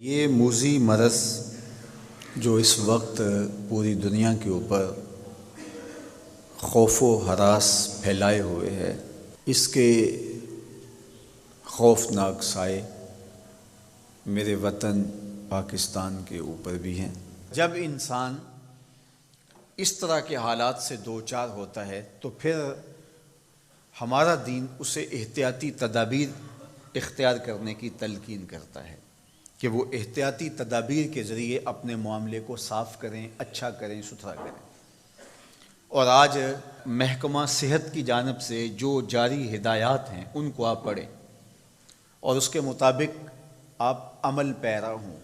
یہ موذی مرض جو اس وقت پوری دنیا کے اوپر خوف و ہراس پھیلائے ہوئے ہے، اس کے خوفناک سائے میرے وطن پاکستان کے اوپر بھی ہیں۔ جب انسان اس طرح کے حالات سے دوچار ہوتا ہے تو پھر ہمارا دین اسے احتیاطی تدابیر اختیار کرنے کی تلقین کرتا ہے کہ وہ احتیاطی تدابیر کے ذریعے اپنے معاملے کو صاف کریں، اچھا کریں، ستھرا کریں۔ اور آج محکمہ صحت کی جانب سے جو جاری ہدایات ہیں ان کو آپ پڑھیں اور اس کے مطابق آپ عمل پیرا ہوں،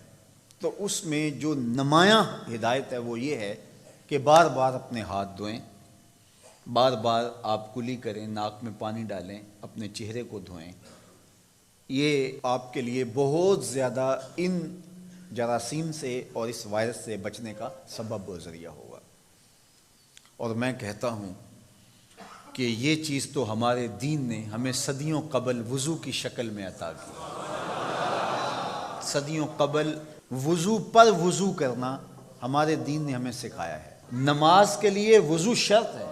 تو اس میں جو نمایاں ہدایت ہے وہ یہ ہے کہ بار بار اپنے ہاتھ دھوئیں، بار بار آپ کلی کریں، ناک میں پانی ڈالیں، اپنے چہرے کو دھوئیں۔ یہ آپ کے لیے بہت زیادہ ان جراثیم سے اور اس وائرس سے بچنے کا سبب و ذریعہ ہوگا۔ اور میں کہتا ہوں کہ یہ چیز تو ہمارے دین نے ہمیں صدیوں قبل وضو کی شکل میں عطا کی۔ صدیوں قبل وضو پر وضو کرنا ہمارے دین نے ہمیں سکھایا ہے۔ نماز کے لیے وضو شرط ہے،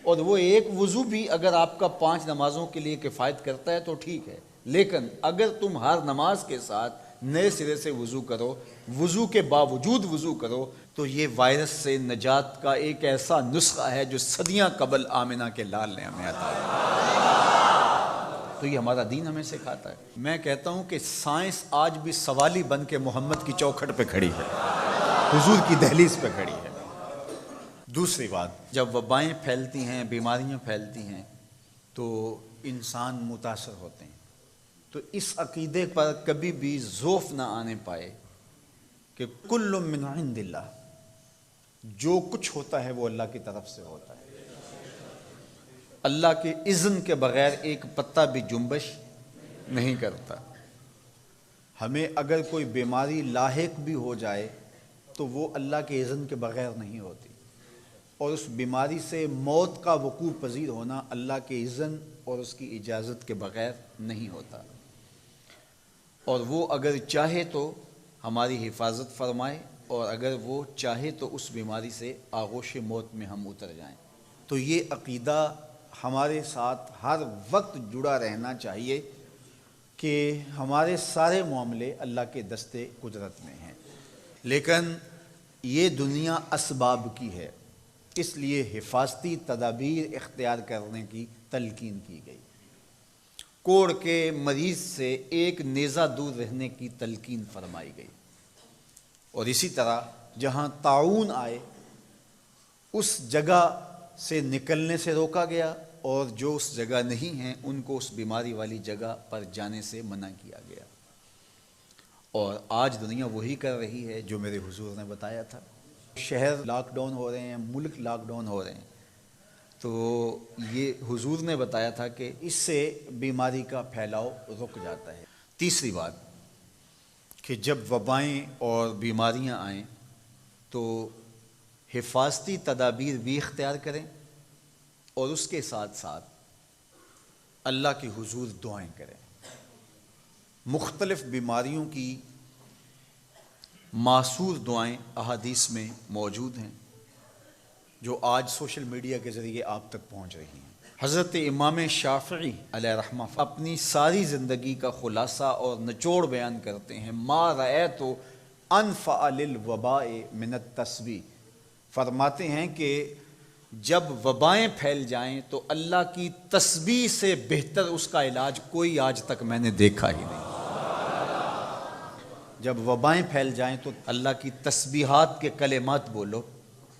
اور وہ ایک وضو بھی اگر آپ کا 5 نمازوں کے لیے کفایت کرتا ہے تو ٹھیک ہے، لیکن اگر تم ہر نماز کے ساتھ نئے سرے سے وضو کرو، وضو کے باوجود وضو کرو، تو یہ وائرس سے نجات کا ایک ایسا نسخہ ہے جو صدیاں قبل آمنہ کے لال نے ہمیں عطا کیا۔ تو یہ ہمارا دین ہمیں سکھاتا ہے۔ میں کہتا ہوں کہ سائنس آج بھی سوالی بن کے محمد کی چوکھٹ پہ کھڑی ہے، حضور کی دہلیز پہ کھڑی ہے۔ دوسری بات، جب وبائیں پھیلتی ہیں، بیماریاں پھیلتی ہیں تو انسان متاثر ہوتے ہیں، تو اس عقیدے پر کبھی بھی ضعف نہ آنے پائے کہ کل من عند اللہ، جو کچھ ہوتا ہے وہ اللہ کی طرف سے ہوتا ہے۔ اللہ کے اذن کے بغیر ایک پتا بھی جنبش نہیں کرتا۔ ہمیں اگر کوئی بیماری لاحق بھی ہو جائے تو وہ اللہ کے اذن کے بغیر نہیں ہوتی، اور اس بیماری سے موت کا وقوع پذیر ہونا اللہ کے اذن اور اس کی اجازت کے بغیر نہیں ہوتا۔ اور وہ اگر چاہے تو ہماری حفاظت فرمائے، اور اگر وہ چاہے تو اس بیماری سے آغوش موت میں ہم اتر جائیں۔ تو یہ عقیدہ ہمارے ساتھ ہر وقت جڑا رہنا چاہیے کہ ہمارے سارے معاملے اللہ کے دستے قدرت میں ہیں، لیکن یہ دنیا اسباب کی ہے، اس لیے حفاظتی تدابیر اختیار کرنے کی تلقین کی گئی۔ کوڑ کے مریض سے ایک نیزہ دور رہنے کی تلقین فرمائی گئی، اور اسی طرح جہاں طاعون آئے اس جگہ سے نکلنے سے روکا گیا، اور جو اس جگہ نہیں ہیں ان کو اس بیماری والی جگہ پر جانے سے منع کیا گیا۔ اور آج دنیا وہی کر رہی ہے جو میرے حضور نے بتایا تھا۔ شہر لاک ڈاؤن ہو رہے ہیں، ملک لاک ڈاؤن ہو رہے ہیں، تو یہ حضور نے بتایا تھا کہ اس سے بیماری کا پھیلاؤ رک جاتا ہے۔ تیسری بات کہ جب وبائیں اور بیماریاں آئیں تو حفاظتی تدابیر بھی اختیار کریں، اور اس کے ساتھ ساتھ اللہ کے حضور دعائیں کریں۔ مختلف بیماریوں کی معصور دعائیں احادیث میں موجود ہیں جو آج سوشل میڈیا کے ذریعے آپ تک پہنچ رہی ہیں۔ حضرت امام شافعی علیہ رحمہ اپنی ساری زندگی کا خلاصہ اور نچوڑ بیان کرتے ہیں۔ ما رأیت انفع للوباء من التسبیح، فرماتے ہیں کہ جب وبائیں پھیل جائیں تو اللہ کی تسبیح سے بہتر اس کا علاج کوئی آج تک میں نے دیکھا ہی نہیں۔ جب وبائیں پھیل جائیں تو اللہ کی تسبیحات کے کلمات بولو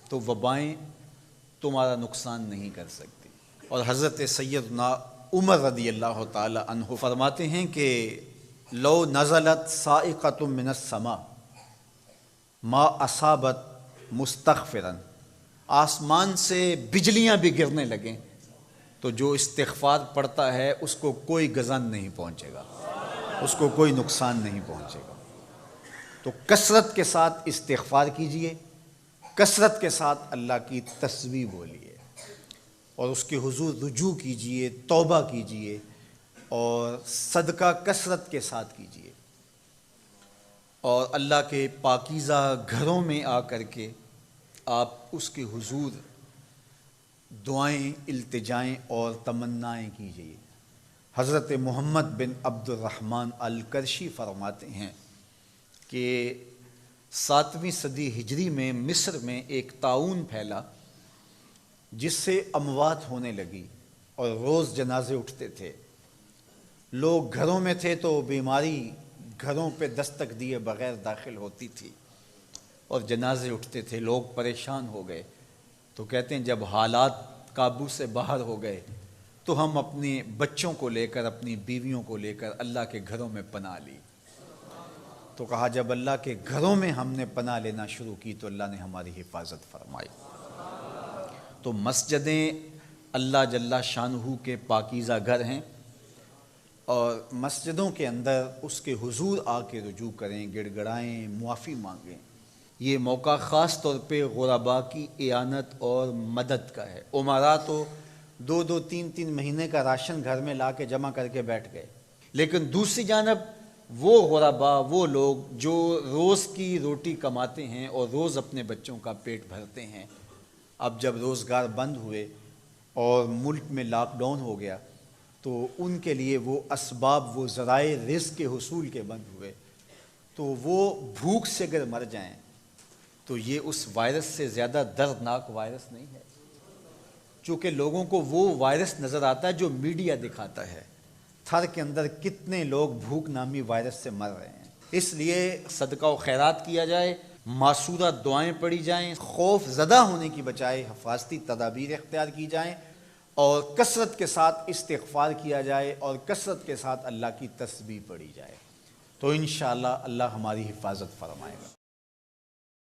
تو وبائیں تمہارا نقصان نہیں کر سکتی۔ اور حضرت سیدنا عمر رضی اللہ تعالی عنہ فرماتے ہیں کہ لو نزلت صاعقۃ من السماء ما اصابت مستغفرا، آسمان سے بجلیاں بھی گرنے لگیں تو جو استغفار پڑتا ہے اس کو کوئی غضن نہیں پہنچے گا، اس کو کوئی نقصان نہیں پہنچے گا۔ تو کثرت کے ساتھ استغفار کیجئے، کثرت کے ساتھ اللہ کی تسبیح بولیے، اور اس کے حضور رجوع کیجئے، توبہ کیجئے، اور صدقہ کثرت کے ساتھ کیجئے۔ اور اللہ کے پاکیزہ گھروں میں آ کر کے آپ اس کے حضور دعائیں، التجائیں اور تمنائیں کیجیے۔ حضرت محمد بن عبد الرحمن القرشی فرماتے ہیں کہ 7ویں صدی ہجری میں مصر میں ایک طاعون پھیلا جس سے اموات ہونے لگی اور روز جنازے اٹھتے تھے۔ لوگ گھروں میں تھے تو بیماری گھروں پہ دستک دیے بغیر داخل ہوتی تھی اور جنازے اٹھتے تھے، لوگ پریشان ہو گئے۔ تو کہتے ہیں جب حالات قابو سے باہر ہو گئے تو ہم اپنے بچوں کو لے کر، اپنی بیویوں کو لے کر اللہ کے گھروں میں پناہ لی۔ تو کہا جب اللہ کے گھروں میں ہم نے پناہ لینا شروع کی تو اللہ نے ہماری حفاظت فرمائی۔ تو مسجدیں اللہ جل شانہ کے پاکیزہ گھر ہیں، اور مسجدوں کے اندر اس کے حضور آ کے رجوع کریں، گڑ گڑائیں، معافی مانگیں۔ یہ موقع خاص طور پہ غرباء کی اعانت اور مدد کا ہے۔ امراء تو 2 3 مہینے کا راشن گھر میں لا کے جمع کر کے بیٹھ گئے، لیکن دوسری جانب وہ غرباء، وہ لوگ جو روز کی روٹی کماتے ہیں اور روز اپنے بچوں کا پیٹ بھرتے ہیں، اب جب روزگار بند ہوئے اور ملک میں لاک ڈاؤن ہو گیا تو ان کے لیے وہ اسباب، وہ ذرائع رزق کے حصول کے بند ہوئے، تو وہ بھوک سے اگر مر جائیں تو یہ اس وائرس سے زیادہ دردناک وائرس نہیں ہے، چونکہ لوگوں کو وہ وائرس نظر آتا ہے جو میڈیا دکھاتا ہے۔ تھر کے اندر کتنے لوگ بھوک نامی وائرس سے مر رہے ہیں۔ اس لیے صدقہ و خیرات کیا جائے، معصورہ دعائیں پڑھی جائیں، خوف زدہ ہونے کی بجائے حفاظتی تدابیر اختیار کی جائیں، اور کثرت کے ساتھ استغفار کیا جائے، اور کثرت کے ساتھ اللہ کی تسبیح پڑھی جائے، تو انشاءاللہ اللہ ہماری حفاظت فرمائے گا۔